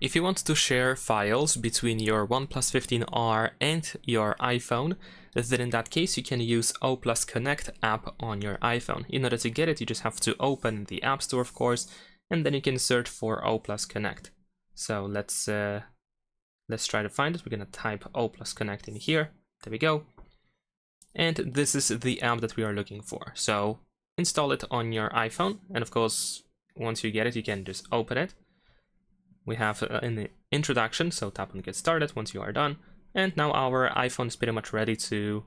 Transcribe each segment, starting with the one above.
If you want to share files between your OnePlus 15R and your iPhone, then in that case you can use OnePlus Connect app on your iPhone. In order to get it, you just have to open the App Store, of course, and then you can search for OnePlus Connect. So let's try to find it. We're gonna type OnePlus Connect in here. There we go. And this is the app that we are looking for. So install it on your iPhone, and of course, once you get it, you can just open it. We have an introduction, so tap on get started once you are done. And now our iPhone is pretty much ready to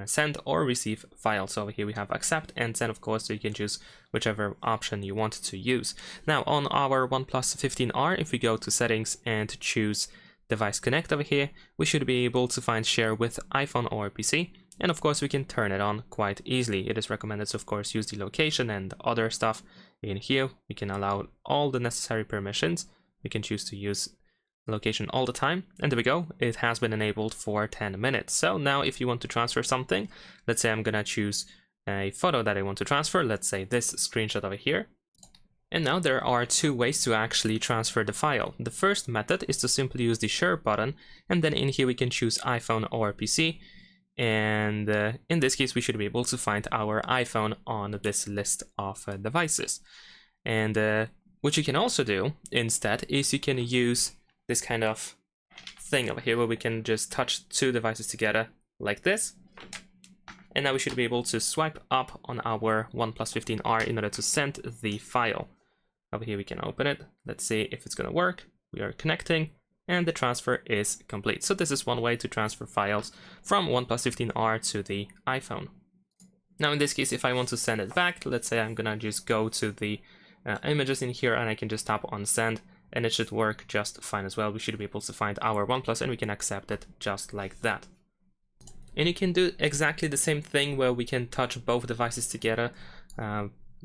send or receive files. So over here we have accept and send, of course, so you can choose whichever option you want to use. Now on our OnePlus 15R, if we go to settings and choose device connect over here, we should be able to find share with iPhone or PC. And of course we can turn it on quite easily. It is recommended to, of course, use the location and other stuff in here. We can allow all the necessary permissions. We can choose to use location all the time, and there we go, it has been enabled for 10 minutes. So now if you want to transfer something, let's say I'm gonna choose a photo that I want to transfer, let's say this screenshot over here. And now there are two ways to actually transfer the file. The first method is to simply use the share button, and then in here we can choose iPhone or PC. And in this case, we should be able to find our iPhone on this list of devices. And what you can also do instead is you can use this kind of thing over here where we can just touch two devices together like this. And now we should be able to swipe up on our OnePlus 15R in order to send the file. Over here we can open it. Let's see if it's gonna work. We are connecting and the transfer is complete. So this is one way to transfer files from OnePlus 15R to the iPhone. Now in this case, if I want to send it back, let's say I'm gonna just go to the images in here and I can just tap on send and it should work just fine as well. We should be able to find our OnePlus and we can accept it just like that. And you can do exactly the same thing where we can touch both devices together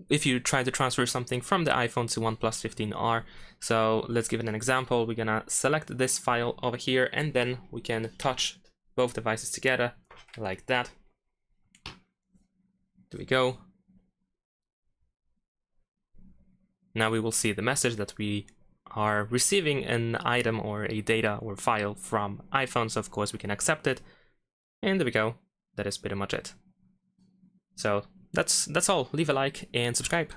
if you try to transfer something from the iPhone to OnePlus 15R. So let's give it an example. We're gonna select this file over here and then we can touch both devices together like that. There we go. Now we will see the message that we are receiving an item or a data or file from iPhone, so of course we can accept it. And there we go. That is pretty much it. So that's all. Leave a like and subscribe.